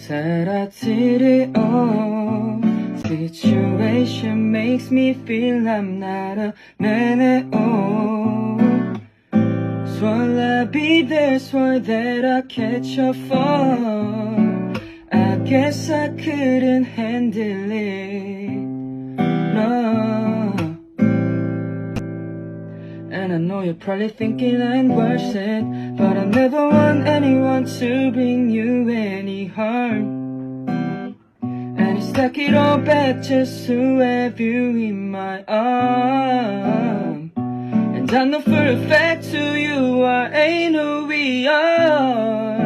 사라지려 Situation makes me feel I'm not a man at all. Swore I'd be there, swore that I'd catch a fall. I guess I couldn't handle it, no. And I know you're probably thinking I'm worth it, but I never want anyone to bring you any harm. And it's like it all back just to have you in my arms. And I know for a fact to you I ain't who we are.